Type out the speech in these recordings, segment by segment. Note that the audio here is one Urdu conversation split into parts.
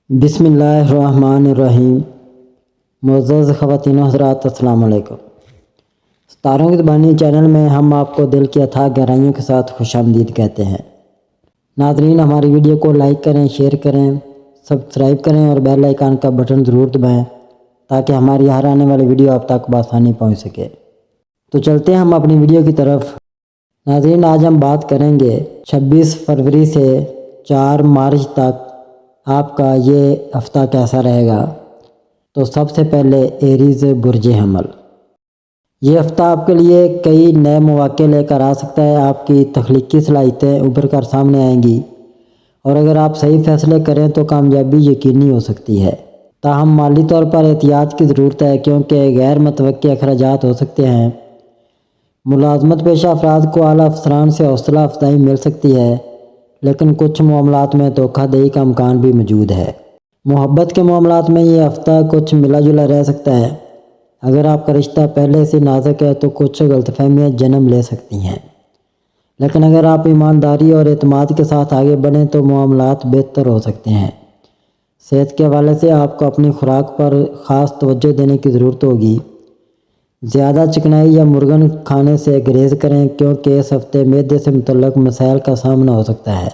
بسم اللہ الرحمن الرحیم۔ معزز خواتین و حضرات، السلام علیکم۔ ستاروں کی زبانی چینل میں ہم آپ کو دل کی اتھاہ گہرائیوں کے ساتھ خوش آمدید کہتے ہیں۔ ناظرین، ہماری ویڈیو کو لائک کریں، شیئر کریں، سبسکرائب کریں اور بیل آئیکن کا بٹن ضرور دبائیں تاکہ ہماری ہر آنے والی ویڈیو آپ تک بآسانی پہنچ سکے۔ تو چلتے ہیں ہم اپنی ویڈیو کی طرف۔ ناظرین، آج ہم بات کریں گے 26 فروری سے 4 مارچ تک آپ کا یہ ہفتہ کیسا رہے گا۔ تو سب سے پہلے ایریز برج حمل، یہ ہفتہ آپ کے لیے کئی نئے مواقع لے کر آ سکتا ہے۔ آپ کی تخلیقی صلاحیتیں ابھر کر سامنے آئیں گی اور اگر آپ صحیح فیصلے کریں تو کامیابی یقینی ہو سکتی ہے۔ تاہم مالی طور پر احتیاط کی ضرورت ہے کیونکہ غیر متوقع اخراجات ہو سکتے ہیں۔ ملازمت پیشہ افراد کو اعلیٰ افسران سے حوصلہ افزائی مل سکتی ہے، لیکن کچھ معاملات میں دھوکہ دہی کا امکان بھی موجود ہے۔ محبت کے معاملات میں یہ ہفتہ کچھ ملا جلا رہ سکتا ہے۔ اگر آپ کا رشتہ پہلے سے نازک ہے تو کچھ غلط فہمیاں جنم لے سکتی ہیں، لیکن اگر آپ ایمانداری اور اعتماد کے ساتھ آگے بڑھیں تو معاملات بہتر ہو سکتے ہیں۔ صحت کے حوالے سے آپ کو اپنی خوراک پر خاص توجہ دینے کی ضرورت ہوگی۔ زیادہ چکنائی یا مرغن کھانے سے گریز کریں کیونکہ اس ہفتے معدے سے متعلق مسائل کا سامنا ہو سکتا ہے۔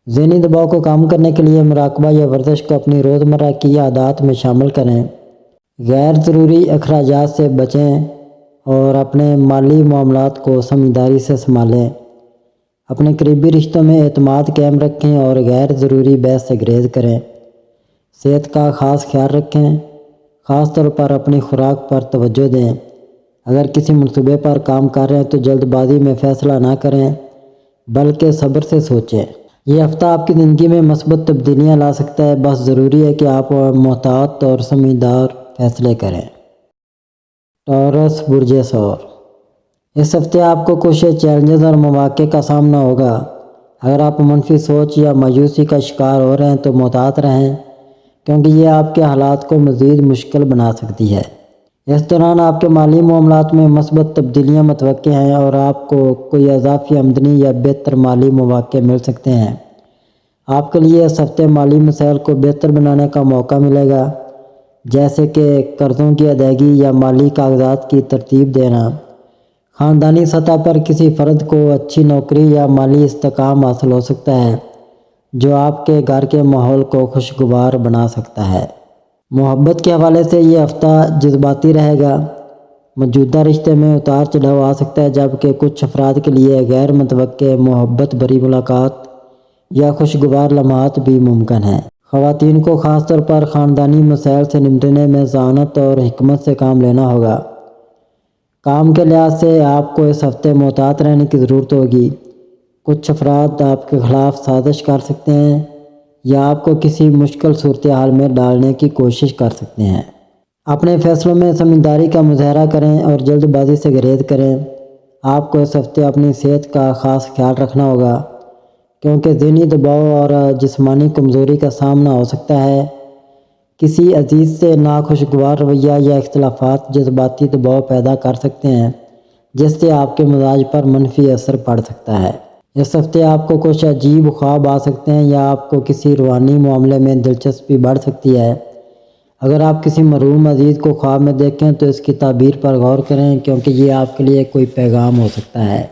ذہنی دباؤ کو کم کرنے کے لیے مراقبہ یا ورزش کو اپنی روزمرہ کی عادات میں شامل کریں۔ غیر ضروری اخراجات سے بچیں اور اپنے مالی معاملات کو سمجھداری سے سنبھالیں۔ اپنے قریبی رشتوں میں اعتماد قائم رکھیں اور غیر ضروری بحث سے گریز کریں۔ صحت کا خاص خیال رکھیں، خاص طور پر اپنی خوراک پر توجہ دیں۔ اگر کسی منصوبے پر کام کر رہے ہیں تو جلد بازی میں فیصلہ نہ کریں بلکہ صبر سے سوچیں۔ یہ ہفتہ آپ کی زندگی میں مثبت تبدیلیاں لا سکتا ہے، بس ضروری ہے کہ آپ محتاط اور سمجھدار فیصلے کریں۔ ٹورس برج ثور، اس ہفتے آپ کو کچھ چیلنجز اور مواقع کا سامنا ہوگا۔ اگر آپ منفی سوچ یا مایوسی کا شکار ہو رہے ہیں تو محتاط رہیں کیونکہ یہ آپ کے حالات کو مزید مشکل بنا سکتی ہے۔ اس دوران آپ کے مالی معاملات میں مثبت تبدیلیاں متوقع ہیں اور آپ کو کوئی اضافی آمدنی یا بہتر مالی مواقع مل سکتے ہیں۔ آپ کے لیے اس ہفتے مالی مسائل کو بہتر بنانے کا موقع ملے گا، جیسے کہ قرضوں کی ادائیگی یا مالی کاغذات کی ترتیب دینا۔ خاندانی سطح پر کسی فرد کو اچھی نوکری یا مالی استحکام حاصل ہو سکتا ہے جو آپ کے گھر کے ماحول کو خوشگوار بنا سکتا ہے۔ محبت کے حوالے سے یہ ہفتہ جذباتی رہے گا۔ موجودہ رشتے میں اتار چڑھاؤ آ سکتا ہے جبکہ کچھ افراد کے لیے غیر متوقع محبت بھری ملاقات یا خوشگوار لمحات بھی ممکن ہیں۔ خواتین کو خاص طور پر خاندانی مسائل سے نمٹنے میں ذہانت اور حکمت سے کام لینا ہوگا۔ کام کے لحاظ سے آپ کو اس ہفتے محتاط رہنے کی ضرورت ہوگی۔ کچھ افراد آپ کے خلاف سازش کر سکتے ہیں یا آپ کو کسی مشکل صورتحال میں ڈالنے کی کوشش کر سکتے ہیں۔ اپنے فیصلوں میں سمجھداری کا مظاہرہ کریں اور جلد بازی سے گریز کریں۔ آپ کو اس ہفتے اپنی صحت کا خاص خیال رکھنا ہوگا کیونکہ ذہنی دباؤ اور جسمانی کمزوری کا سامنا ہو سکتا ہے۔ کسی عزیز سے ناخوشگوار رویہ یا اختلافات جذباتی دباؤ پیدا کر سکتے ہیں جس سے آپ کے مزاج پر منفی اثر پڑ سکتا ہے۔ اس ہفتے آپ کو کچھ عجیب خواب آ سکتے ہیں یا آپ کو کسی روحانی معاملے میں دلچسپی بڑھ سکتی ہے۔ اگر آپ کسی مرحوم عزیز کو خواب میں دیکھیں تو اس کی تعبیر پر غور کریں کیونکہ یہ آپ کے لیے کوئی پیغام ہو سکتا ہے۔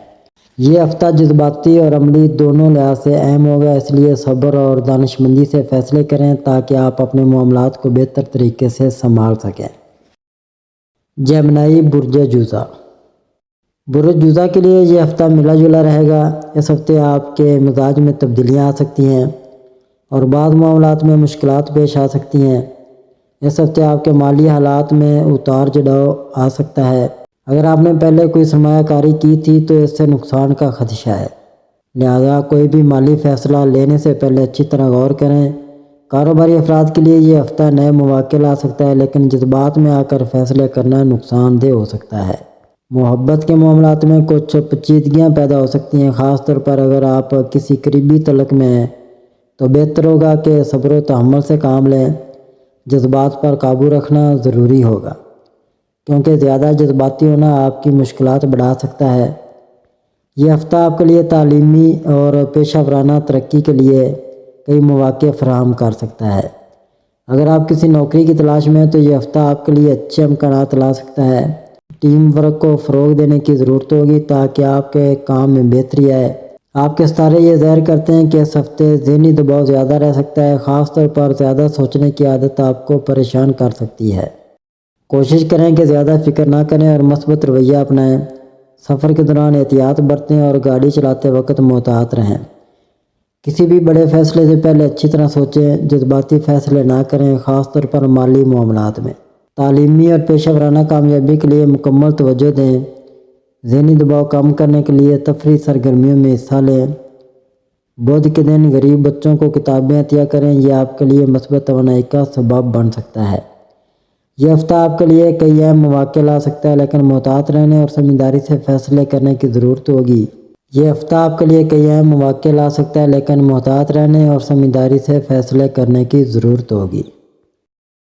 یہ ہفتہ جذباتی اور عملی دونوں لحاظ سے اہم ہوگا، اس لیے صبر اور دانش مندی سے فیصلے کریں تاکہ آپ اپنے معاملات کو بہتر طریقے سے سنبھال سکیں۔ جیمنائی برج جوزا، برج جوزا کے لیے یہ ہفتہ ملا جلا رہے گا۔ اس ہفتے آپ کے مزاج میں تبدیلیاں آ سکتی ہیں اور بعض معاملات میں مشکلات پیش آ سکتی ہیں۔ اس ہفتے آپ کے مالی حالات میں اتار چڑھاؤ آ سکتا ہے۔ اگر آپ نے پہلے کوئی سرمایہ کاری کی تھی تو اس سے نقصان کا خدشہ ہے، لہذا کوئی بھی مالی فیصلہ لینے سے پہلے اچھی طرح غور کریں۔ کاروباری افراد کے لیے یہ ہفتہ نئے مواقع لا سکتا ہے لیکن جذبات میں آ کر فیصلے کرنا نقصان دہ ہو سکتا ہے۔ محبت کے معاملات میں کچھ پیچیدگیاں پیدا ہو سکتی ہیں، خاص طور پر اگر آپ کسی قریبی تعلق میں ہیں تو بہتر ہوگا کہ صبر و تحمل سے کام لیں۔ جذبات پر قابو رکھنا ضروری ہوگا کیونکہ زیادہ جذباتی ہونا آپ کی مشکلات بڑھا سکتا ہے۔ یہ ہفتہ آپ کے لیے تعلیمی اور پیشہ ورانہ ترقی کے لیے کئی مواقع فراہم کر سکتا ہے۔ اگر آپ کسی نوکری کی تلاش میں ہیں تو یہ ہفتہ آپ کے لیے اچھے امکانات لا سکتا ہے۔ ٹیم ورک کو فروغ دینے کی ضرورت ہوگی تاکہ آپ کے کام میں بہتری آئے۔ آپ کے ستارے یہ ظاہر کرتے ہیں کہ اس ہفتے ذہنی دباؤ زیادہ رہ سکتا ہے، خاص طور پر زیادہ سوچنے کی عادت آپ کو پریشان کر سکتی ہے۔ کوشش کریں کہ زیادہ فکر نہ کریں اور مثبت رویہ اپنائیں۔ سفر کے دوران احتیاط برتیں اور گاڑی چلاتے وقت محتاط رہیں۔ کسی بھی بڑے فیصلے سے پہلے اچھی طرح سوچیں، جذباتی فیصلے نہ کریں، خاص طور پر مالی معاملات میں۔ تعلیمی اور پیشہ ورانہ کامیابی کے لیے مکمل توجہ دیں۔ ذہنی دباؤ کم کرنے کے لیے تفریحی سرگرمیوں میں حصہ لیں۔ بدھ کے دن غریب بچوں کو کتابیں عطیہ کریں، یہ آپ کے لیے مثبت توانائی کا سبب بن سکتا ہے۔ یہ ہفتہ آپ کے لیے کئی اہم مواقع لا سکتا ہے، لیکن محتاط رہنے اور سمجھداری سے فیصلے کرنے کی ضرورت ہوگی۔ یہ ہفتہ آپ کے لیے کئی اہم مواقع لا سکتا ہے، لیکن محتاط رہنے اور سمجھداری سے فیصلے کرنے کی ضرورت ہوگی۔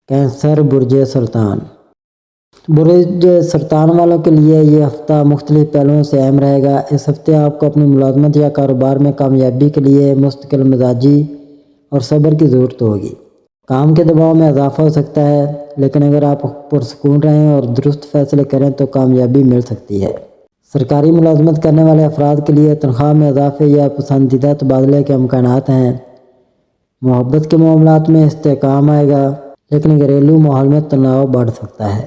کینسر برج سرطان۔ برج سرطان والوں کے لیے یہ ہفتہ مختلف پہلوؤں سے اہم رہے گا۔ اس ہفتے آپ کو اپنی ملازمت یا کاروبار میں کامیابی کے لیے مستقل مزاجی اور صبر کی ضرورت ہوگی۔ کام کے دباؤ میں اضافہ ہو سکتا ہے، لیکن اگر آپ پرسکون رہیں اور درست فیصلے کریں تو کامیابی مل سکتی ہے۔ سرکاری ملازمت کرنے والے افراد کے لیے تنخواہ میں اضافے یا پسندیدہ تبادلے کے امکانات ہیں۔ محبت کے معاملات میں استحکام آئے گا، لیکن گھریلو ماحول میں تناؤ بڑھ سکتا ہے۔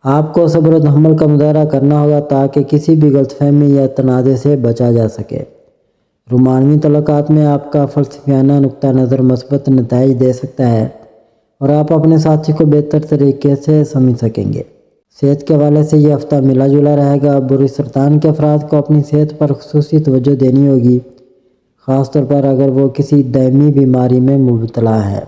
آپ کو صبر و تحمل کا مظاہرہ کرنا ہوگا تاکہ کسی بھی غلط فہمی یا تنازع سے بچا جا سکے۔ رومانوی تعلقات میں آپ کا فلسفیانہ نقطہ نظر مثبت نتائج دے سکتا ہے اور آپ اپنے ساتھی کو بہتر طریقے سے سمجھ سکیں گے۔ صحت کے حوالے سے یہ ہفتہ ملا جلا رہے گا۔ برج سرطان کے افراد کو اپنی صحت پر خصوصی توجہ دینی ہوگی، خاص طور پر اگر وہ کسی دائمی بیماری میں مبتلا ہے۔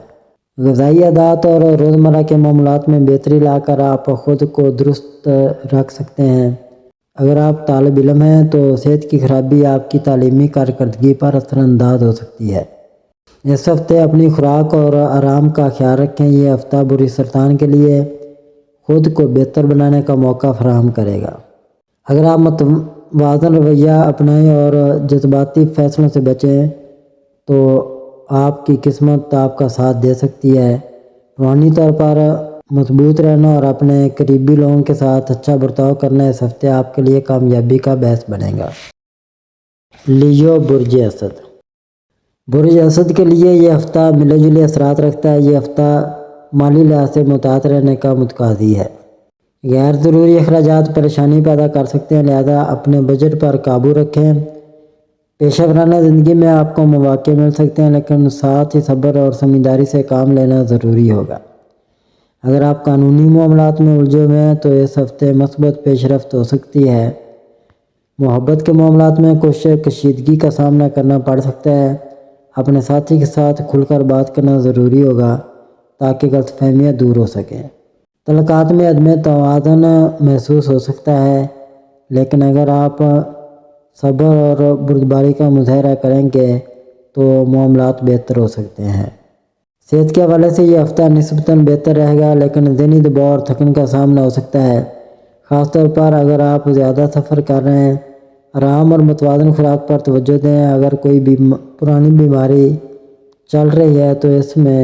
غذائی عادات اور روزمرہ کے معاملات میں بہتری لا کر آپ خود کو درست رکھ سکتے ہیں۔ اگر آپ طالب علم ہیں تو صحت کی خرابی آپ کی تعلیمی کارکردگی پر اثر انداز ہو سکتی ہے۔ اس ہفتے اپنی خوراک اور آرام کا خیال رکھیں۔ یہ ہفتہ برج سرطان کے لیے خود کو بہتر بنانے کا موقع فراہم کرے گا۔ اگر آپ متوازن رویہ اپنائیں اور جذباتی فیصلوں سے بچیں تو آپ کی قسمت آپ کا ساتھ دے سکتی ہے۔ روحانی طور پر مضبوط رہنا اور اپنے قریبی لوگوں کے ساتھ اچھا برتاؤ کرنا اس ہفتے آپ کے لیے کامیابی کا باعث بنے گا۔ لیو برج اسد۔ برج اسد کے لیے یہ ہفتہ ملے جلے اثرات رکھتا ہے۔ یہ ہفتہ مالی لحاظ سے محتاط رہنے کا متقاضی ہے۔ غیر ضروری اخراجات پریشانی پیدا کر سکتے ہیں، لہذا اپنے بجٹ پر قابو رکھیں۔ پیشہ ورانہ زندگی میں آپ کو مواقع مل سکتے ہیں، لیکن ساتھ ہی صبر اور سمجھداری سے کام لینا ضروری ہوگا۔ اگر آپ قانونی معاملات میں الجھے ہوئے ہیں تو اس ہفتے مثبت پیش رفت ہو سکتی ہے۔ محبت کے معاملات میں کچھ کشیدگی کا سامنا کرنا پڑ سکتا ہے۔ اپنے ساتھی کے ساتھ کھل کر بات کرنا ضروری ہوگا تاکہ غلط فہمیاں دور ہو سکیں۔ تعلقات میں عدم توازن محسوس ہو سکتا ہے، لیکن اگر آپ صبر اور بردباری کا مظاہرہ کریں گے تو معاملات بہتر ہو سکتے ہیں۔ صحت کے حوالے سے یہ ہفتہ نسبتاً بہتر رہے گا، لیکن ذہنی دباؤ اور تھکن کا سامنا ہو سکتا ہے، خاص طور پر اگر آپ زیادہ سفر کر رہے ہیں۔ آرام اور متوازن خوراک پر توجہ دیں۔ اگر کوئی پرانی بیماری چل رہی ہے تو اس میں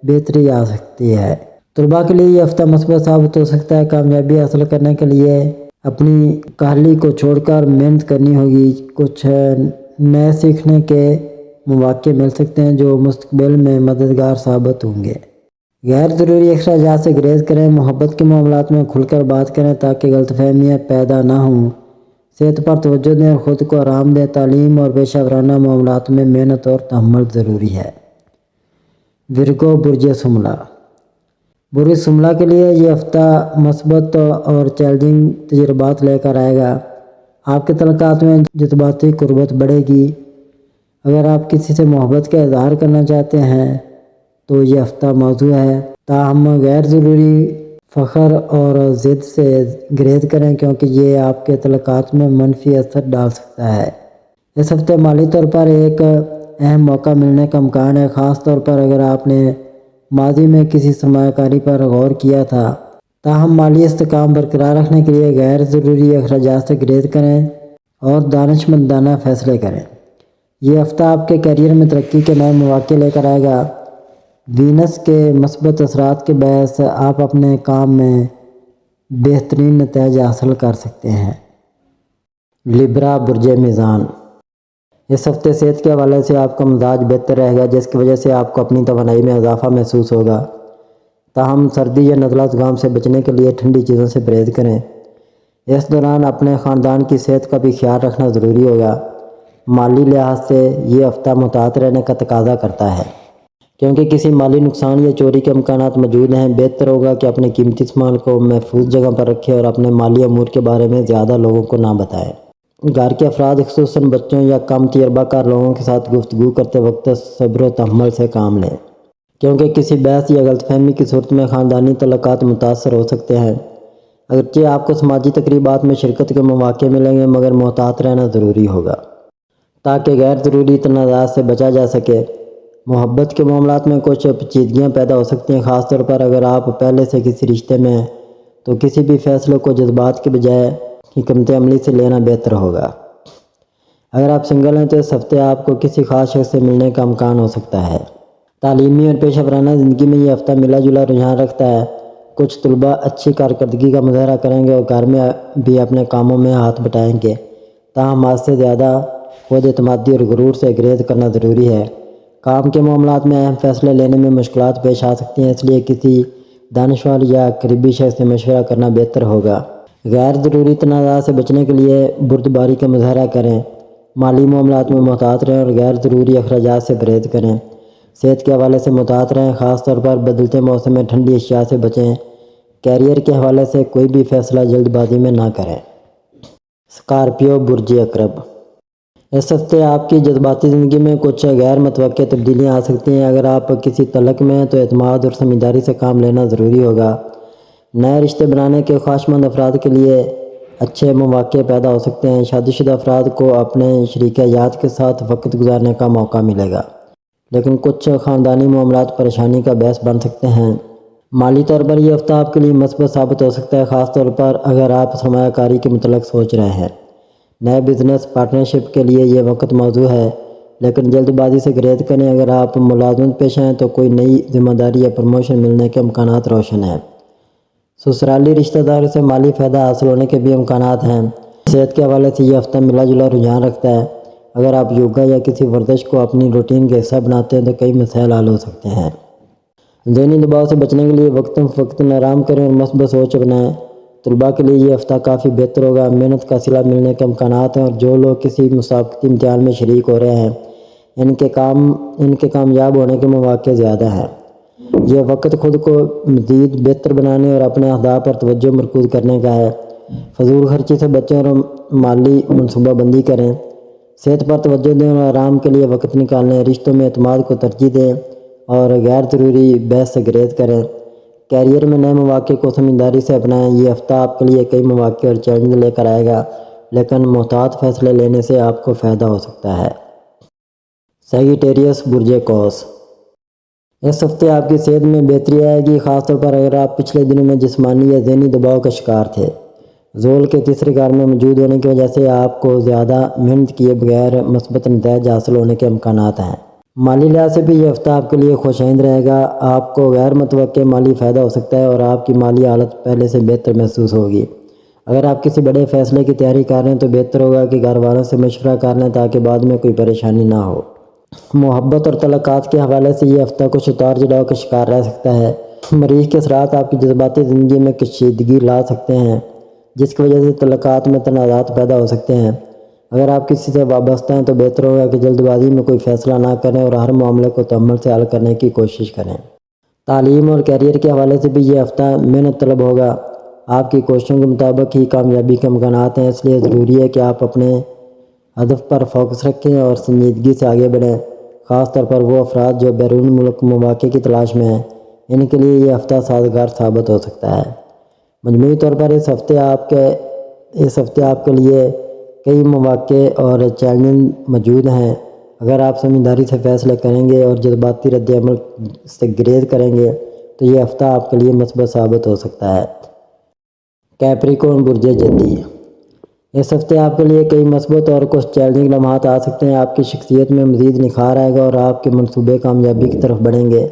بہتری آ سکتی ہے۔ طلباء کے لیے یہ ہفتہ مثبت ثابت ہو سکتا ہے۔ کامیابی حاصل کرنے کے لیے اپنی کاہلی کو چھوڑ کر محنت کرنی ہوگی۔ کچھ نئے سیکھنے کے مواقع مل سکتے ہیں جو مستقبل میں مددگار ثابت ہوں گے۔ غیر ضروری اخراجات سے گریز کریں۔ محبت کے معاملات میں کھل کر بات کریں تاکہ غلط فہمیاں پیدا نہ ہوں۔ صحت پر توجہ دیں اور خود کو آرام دیں۔ تعلیم اور پیشہ ورانہ معاملات میں محنت اور تحمل ضروری ہے۔ ورگو برج شملہ۔ برج شملہ کے لیے یہ ہفتہ مثبت اور چیلنجنگ تجربات لے کر آئے گا۔ آپ کے تعلقات میں جذباتی قربت بڑھے گی۔ اگر آپ کسی سے محبت کا اظہار کرنا چاہتے ہیں تو یہ ہفتہ موزوں ہے، تاہم غیر ضروری فخر اور ضد سے گریز کریں کیونکہ یہ آپ کے تعلقات میں منفی اثر ڈال سکتا ہے۔ اس ہفتے مالی طور پر ایک اہم موقع ملنے کا امکان ہے، خاص طور پر اگر آپ نے ماضی میں کسی سرمایہ کاری پر غور کیا تھا۔ تاہم مالی استحکام برقرار رکھنے کے لیے غیر ضروری اخراجات سے گریز کریں اور دانشمندانہ فیصلے کریں۔ یہ ہفتہ آپ کے کیریئر میں ترقی کے نئے مواقع لے کر آئے گا۔ وینس کے مثبت اثرات کے باعث آپ اپنے کام میں بہترین نتائج حاصل کر سکتے ہیں۔ لیبرا برج میزان، اس ہفتے صحت کے حوالے سے آپ کا مزاج بہتر رہے گا، جس کی وجہ سے آپ کو اپنی توانائی میں اضافہ محسوس ہوگا۔ تاہم سردی یا نزلہ زکام سے بچنے کے لیے ٹھنڈی چیزوں سے پرہیز کریں۔ اس دوران اپنے خاندان کی صحت کا بھی خیال رکھنا ضروری ہوگا۔ مالی لحاظ سے یہ ہفتہ محتاط رہنے کا تقاضا کرتا ہے، کیونکہ کسی مالی نقصان یا چوری کے امکانات موجود ہیں۔ بہتر ہوگا کہ اپنے قیمتی سامان کو محفوظ جگہ پر رکھیں اور اپنے مالی امور کے بارے میں زیادہ لوگوں کو نہ بتائیں۔ گھر کے افراد خصوصاً بچوں یا کم تجربہ کار لوگوں کے ساتھ گفتگو کرتے وقت صبر و تحمل سے کام لیں، کیونکہ کسی بحث یا غلط فہمی کی صورت میں خاندانی تعلقات متاثر ہو سکتے ہیں۔ اگرچہ آپ کو سماجی تقریبات میں شرکت کے مواقع ملیں گے، مگر محتاط رہنا ضروری ہوگا تاکہ غیر ضروری تنازعات سے بچا جا سکے۔ محبت کے معاملات میں کچھ پیچیدگیاں پیدا ہو سکتی ہیں، خاص طور پر اگر آپ پہلے سے کسی رشتے میں ہیں تو کسی بھی فیصلے کو جذبات کے بجائے حکمت عملی سے لینا بہتر ہوگا۔ اگر آپ سنگل ہیں تو اس ہفتے آپ کو کسی خاص شخص سے ملنے کا امکان ہو سکتا ہے۔ تعلیمی اور پیشہ ورانہ زندگی میں یہ ہفتہ ملا جلا رجحان رکھتا ہے۔ کچھ طلباء اچھی کارکردگی کا مظاہرہ کریں گے اور گھر میں بھی اپنے کاموں میں ہاتھ بٹائیں گے۔ تاہم حد سے زیادہ خود اعتمادی اور غرور سے گریز کرنا ضروری ہے۔ کام کے معاملات میں اہم فیصلے لینے میں مشکلات پیش آ سکتی ہیں، اس لیے کسی دانشور یا قریبی شخص سے مشورہ کرنا بہتر ہوگا۔ غیر ضروری تنازعات سے بچنے کے لیے بردباری کا مظاہرہ کریں۔ مالی معاملات میں محتاط رہیں اور غیر ضروری اخراجات سے پرہیز کریں۔ صحت کے حوالے سے محتاط رہیں، خاص طور پر بدلتے موسم میں ٹھنڈی اشیاء سے بچیں۔ کیریئر کے حوالے سے کوئی بھی فیصلہ جلد بازی میں نہ کریں۔ اسکارپیو برج عقرب، اس ہفتے آپ کی جذباتی زندگی میں کچھ غیر متوقع تبدیلیاں آ سکتی ہیں۔ اگر آپ کسی تعلق میں ہیں تو اعتماد اور سمجھداری سے کام لینا ضروری ہوگا۔ نئے رشتے بنانے کے خواہشمند افراد کے لیے اچھے مواقع پیدا ہو سکتے ہیں۔ شادی شدہ افراد کو اپنے شریک حیات کے ساتھ وقت گزارنے کا موقع ملے گا، لیکن کچھ خاندانی معاملات پریشانی کا باعث بن سکتے ہیں۔ مالی طور پر یہ ہفتہ آپ کے لیے مثبت ثابت ہو سکتا ہے، خاص طور پر اگر آپ سرمایہ کاری کے متعلق سوچ رہے ہیں۔ نئے بزنس پارٹنرشپ کے لیے یہ وقت موزوں ہے، لیکن جلد بازی سے گریز کریں۔ اگر آپ ملازمت پیشہ ہیں تو کوئی نئی ذمہ داری یا پروموشن ملنے کے امکانات روشن ہیں۔ سسرالی رشتہ داروں سے مالی فائدہ حاصل ہونے کے بھی امکانات ہیں۔ صحت کے حوالے سے یہ ہفتہ ملا جلا رجحان رکھتا ہے۔ اگر آپ یوگا یا کسی ورزش کو اپنی روٹین کا حصہ بناتے ہیں تو کئی مسائل حل ہو سکتے ہیں۔ ذہنی دباؤ سے بچنے کے لیے وقتاً فوقتاً آرام کریں اور مثبت سوچ اپنائیں۔ طلباء کے لیے یہ ہفتہ کافی بہتر ہوگا۔ محنت کا صلہ ملنے کے امکانات ہیں اور جو لوگ کسی مسابقتی امتحان میں شریک ہو رہے ہیں ان کے کامیاب ہونے کے مواقع زیادہ ہیں۔ یہ وقت خود کو مزید بہتر بنانے اور اپنے اہداف پر توجہ مرکوز کرنے کا ہے۔ فضول خرچی سے بچیں اور مالی منصوبہ بندی کریں۔ صحت پر توجہ دیں اور آرام کے لیے وقت نکالیں۔ رشتوں میں اعتماد کو ترجیح دیں اور غیر ضروری بحث سے گریز کریں۔ کیریئر میں نئے مواقع کو سمجھداری سے اپنائیں۔ یہ ہفتہ آپ کے لیے کئی مواقع اور چیلنج لے کر آئے گا، لیکن محتاط فیصلے لینے سے آپ کو فائدہ ہو سکتا ہے۔ سیجیٹیریس برج قوس، اس ہفتے آپ کی صحت میں بہتری آئے گی، خاص طور پر اگر آپ پچھلے دنوں میں جسمانی یا ذہنی دباؤ کا شکار تھے۔ زول کے تیسرے گھر میں موجود ہونے کی وجہ سے آپ کو زیادہ محنت کیے بغیر مثبت نتائج حاصل ہونے کے امکانات ہیں۔ مالی لحاظ سے بھی یہ ہفتہ آپ کے لیے خوش آئند رہے گا۔ آپ کو غیر متوقع مالی فائدہ ہو سکتا ہے اور آپ کی مالی حالت پہلے سے بہتر محسوس ہوگی۔ اگر آپ کسی بڑے فیصلے کی تیاری کر رہے ہیں تو بہتر ہوگا کہ گھر والوں سے مشورہ کر لیں تاکہ بعد میں کوئی پریشانی نہ ہو۔ محبت اور تعلقات کے حوالے سے یہ ہفتہ کچھ اتار چڑھاؤ کا شکار رہ سکتا ہے۔ مریخ کے اثرات آپ کی جذباتی زندگی میں کشیدگی لا سکتے ہیں، جس کی وجہ سے تعلقات میں تنازعات پیدا ہو سکتے ہیں۔ اگر آپ کسی سے وابستہ ہیں تو بہتر ہوگا کہ جلد بازی میں کوئی فیصلہ نہ کریں اور ہر معاملے کو تحمل سے حل کرنے کی کوشش کریں۔ تعلیم اور کیریئر کے حوالے سے بھی یہ ہفتہ محنت طلب ہوگا۔ آپ کی کوششوں کے مطابق ہی کامیابی کے امکانات ہیں، اس لیے ضروری ہے کہ آپ اپنے ہدف پر فوکس رکھیں اور سنجیدگی سے آگے بڑھیں۔ خاص طور پر وہ افراد جو بیرون ملک مواقع کی تلاش میں ہیں، ان کے لیے یہ ہفتہ سازگار ثابت ہو سکتا ہے۔ مجموعی طور پر اس ہفتے آپ کے لیے کئی مواقع اور چیلنج موجود ہیں۔ اگر آپ سمجھداری سے فیصلے کریں گے اور جذباتی رد عمل سے گریز کریں گے تو یہ ہفتہ آپ کے لیے مثبت ثابت ہو سکتا ہے۔ کیپریکون برج جدی، اس ہفتے آپ کے لیے کئی مثبت اور کچھ چیلنجنگ لمحات آ سکتے ہیں۔ آپ کی شخصیت میں مزید نکھار آئے گا اور آپ کے منصوبے کامیابی کی طرف بڑھیں گے۔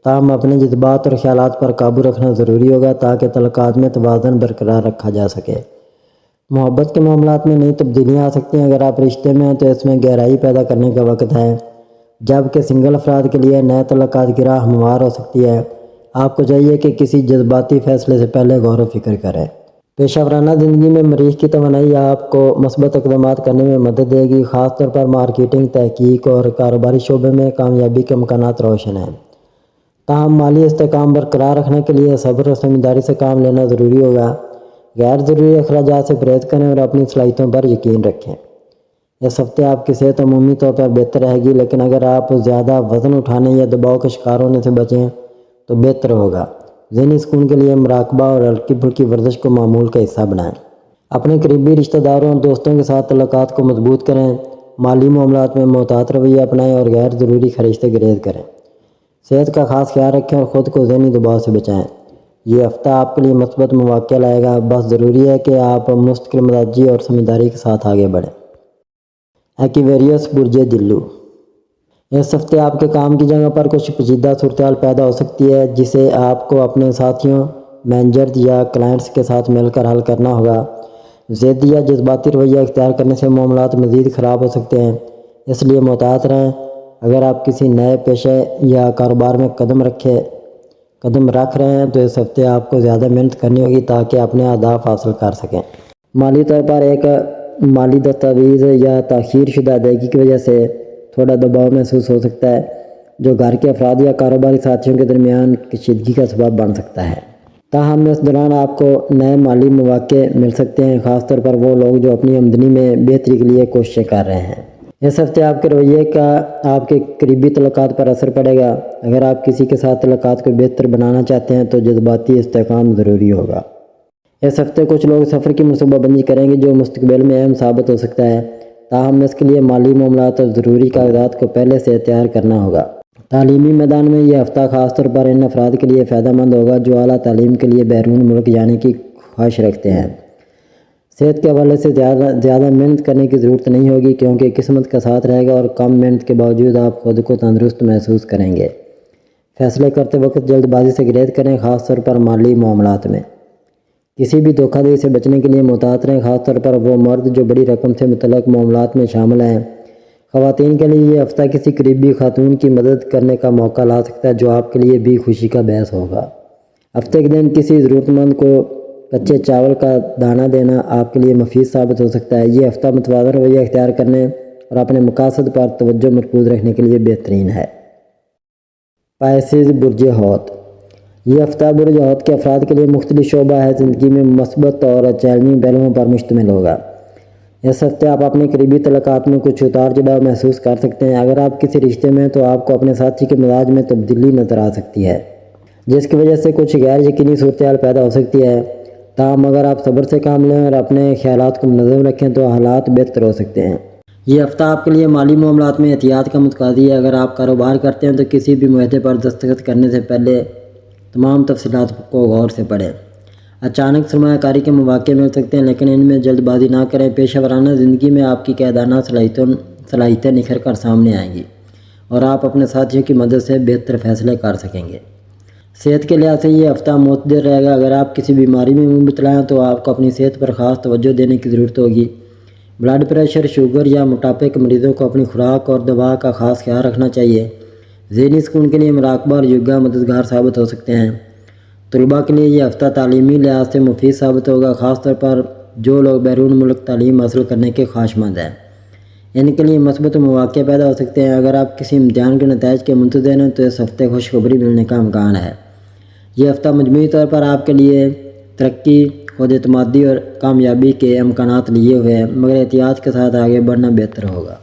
تاہم اپنے جذبات اور خیالات پر قابو رکھنا ضروری ہوگا تاکہ تعلقات میں توازن برقرار رکھا جا سکے۔ محبت کے معاملات میں نئی تبدیلیاں آ سکتی ہیں۔ اگر آپ رشتے میں ہیں تو اس میں گہرائی پیدا کرنے کا وقت ہے، جبکہ سنگل افراد کے لیے نئے تعلقات کی راہ ہموار ہو سکتی ہے۔ آپ کو چاہیے کہ کسی جذباتی فیصلے سے پہلے غور و فکر کریں۔ پیشہ ورانہ زندگی میں مریخ کی توانائی آپ کو مثبت اقدامات کرنے میں مدد دے گی، خاص طور پر مارکیٹنگ، تحقیق اور کاروباری شعبے میں کامیابی کے امکانات روشن ہیں۔ تاہم مالی استحکام برقرار رکھنے کے لیے صبر اور سمجھداری سے کام لینا ضروری ہوگا۔ غیر ضروری اخراجات سے پرہیز کریں اور اپنی صلاحیتوں پر یقین رکھیں۔ اس ہفتے آپ کی صحت عمومی طور پر بہتر رہے گی، لیکن اگر آپ زیادہ وزن اٹھانے یا دباؤ کا شکار ہونے سے بچیں تو بہتر ہوگا۔ ذہنی سکون کے لیے مراقبہ اور ہلکی پھلکی ورزش کو معمول کا حصہ بنائیں۔ اپنے قریبی رشتہ داروں اور دوستوں کے ساتھ تعلقات کو مضبوط کریں۔ مالی معاملات میں محتاط رویہ اپنائیں اور غیر ضروری خرچ سے گریز کریں۔ صحت کا خاص خیال رکھیں اور خود کو ذہنی دباؤ سے بچائیں۔ یہ ہفتہ آپ کے لیے مثبت مواقع لائے گا، بس ضروری ہے کہ آپ مستقل مزاجی اور سمجھداری کے ساتھ آگے بڑھیں۔ ایکویریس برج دلو، اس ہفتے آپ کے کام کی جگہ پر کچھ پیچیدہ صورتحال پیدا ہو سکتی ہے جسے آپ کو اپنے ساتھیوں، مینیجر یا کلائنٹس کے ساتھ مل کر حل کرنا ہوگا۔ ضد یا جذباتی رویہ اختیار کرنے سے معاملات مزید خراب ہو سکتے ہیں، اس لیے محتاط رہیں۔ اگر آپ کسی نئے پیشے یا کاروبار میں قدم رکھ رہے ہیں تو اس ہفتے آپ کو زیادہ محنت کرنی ہوگی تاکہ اپنے اہداف حاصل کر سکیں۔ مالی طور پر ایک مالی دستاویز یا تاخیر شدہ ادائیگی کی وجہ سے تھوڑا دباؤ محسوس ہو سکتا ہے، جو گھر کے افراد یا کاروباری ساتھیوں کے درمیان کشیدگی کا سبب بن سکتا ہے۔ تاہم اس دوران آپ کو نئے مالی مواقع مل سکتے ہیں، خاص طور پر وہ لوگ جو اپنی آمدنی میں بہتری کے لیے کوششیں کر رہے ہیں۔ اس ہفتے آپ کے رویے کا آپ کے قریبی تعلقات پر اثر پڑے گا۔ اگر آپ کسی کے ساتھ تعلقات کو بہتر بنانا چاہتے ہیں تو جذباتی استحکام ضروری ہوگا۔ اس ہفتے کچھ لوگ سفر کی منصوبہ بندی کریں گے جو مستقبل میں اہم ثابت ہو سکتا ہے، تاہم اس کے لیے مالی معاملات اور ضروری کاغذات کو پہلے سے تیار کرنا ہوگا۔ تعلیمی میدان میں یہ ہفتہ خاص طور پر ان افراد کے لیے فائدہ مند ہوگا جو اعلیٰ تعلیم کے لیے بیرون ملک جانے کی خواہش رکھتے ہیں۔ صحت کے حوالے سے زیادہ محنت کرنے کی ضرورت نہیں ہوگی کیونکہ قسمت کا ساتھ رہے گا اور کم محنت کے باوجود آپ خود کو تندرست محسوس کریں گے۔ فیصلے کرتے وقت جلد بازی سے گریز کریں، خاص طور پر مالی معاملات میں۔ کسی بھی دھوکہ دہی سے بچنے کے لیے محتاط رہیں، خاص طور پر وہ مرد جو بڑی رقم سے متعلق معاملات میں شامل ہیں۔ خواتین کے لیے یہ ہفتہ کسی قریبی خاتون کی مدد کرنے کا موقع لا سکتا ہے جو آپ کے لیے بھی خوشی کا باعث ہوگا۔ ہفتے کے دن کسی ضرورت مند کو کچے چاول کا دانہ دینا آپ کے لیے مفید ثابت ہو سکتا ہے۔ یہ ہفتہ متوازن رویہ اختیار کرنے اور اپنے مقاصد پر توجہ مرکوز رکھنے کے لیے بہترین ہے۔ پائسیز برج حوت، یہ ہفتہ برج حوت کے افراد کے لیے مختلف شعبہ ہے زندگی میں مثبت اور چیلنجنگ پہلوؤں پر مشتمل ہوگا۔ اس ہفتے آپ اپنے قریبی تعلقات میں کچھ اتار چڑھاؤ محسوس کر سکتے ہیں۔ اگر آپ کسی رشتے میں ہیں تو آپ کو اپنے ساتھی کے مزاج میں تبدیلی نظر آ سکتی ہے، جس کی وجہ سے کچھ غیر یقینی صورتحال پیدا ہو سکتی ہے۔ تاہم اگر آپ صبر سے کام لیں اور اپنے خیالات کو منظم رکھیں تو حالات بہتر ہو سکتے ہیں۔ یہ ہفتہ آپ کے لیے مالی معاملات میں احتیاط کا متقاضی ہے۔ اگر آپ کاروبار کرتے ہیں تو کسی بھی معاہدے پر دستخط کرنے سے پہلے تمام تفصیلات کو غور سے پڑھیں۔ اچانک سرمایہ کاری کے مواقع مل سکتے ہیں لیکن ان میں جلد بازی نہ کریں۔ پیشہ ورانہ زندگی میں آپ کی قائدانہ صلاحیتیں نکھر کر سامنے آئیں گی اور آپ اپنے ساتھیوں کی مدد سے بہتر فیصلے کر سکیں گے۔ صحت کے لحاظ سے یہ ہفتہ معتدل رہے گا۔ اگر آپ کسی بیماری میں مبتلا ہیں تو آپ کو اپنی صحت پر خاص توجہ دینے کی ضرورت ہوگی۔ بلڈ پریشر، شوگر یا موٹاپے کے مریضوں کو اپنی خوراک اور دوا کا خاص خیال رکھنا چاہیے۔ ذہنی سکون کے لیے مراقبہ اور یوگا مددگار ثابت ہو سکتے ہیں۔ طلباء کے لیے یہ ہفتہ تعلیمی لحاظ سے مفید ثابت ہوگا، خاص طور پر جو لوگ بیرون ملک تعلیم حاصل کرنے کے خواہشمند ہیں۔ ان کے لیے مثبت مواقع پیدا ہو سکتے ہیں۔ اگر آپ کسی امتحان کے نتائج کے منتظر ہیں تو اس ہفتے خوشخبری ملنے کا امکان ہے۔ یہ ہفتہ مجموعی طور پر آپ کے لیے ترقی، خود اعتمادی اور کامیابی کے امکانات لیے ہوئے ہیں، مگر احتیاط کے ساتھ آگے بڑھنا بہتر ہوگا۔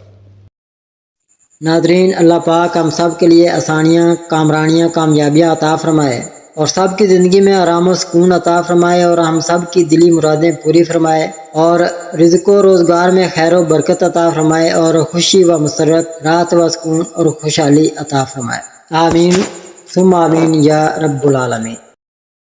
ناظرین، اللہ پاک ہم سب کے لیے آسانیاں، کامرانیاں، کامیابیاں عطا فرمائے اور سب کی زندگی میں آرام و سکون عطا فرمائے اور ہم سب کی دلی مرادیں پوری فرمائے اور رزق و روزگار میں خیر و برکت عطا فرمائے اور خوشی و مسرت، راحت و سکون اور خوشحالی عطا فرمائے۔ آمین ثم آمین یا رب العالمین۔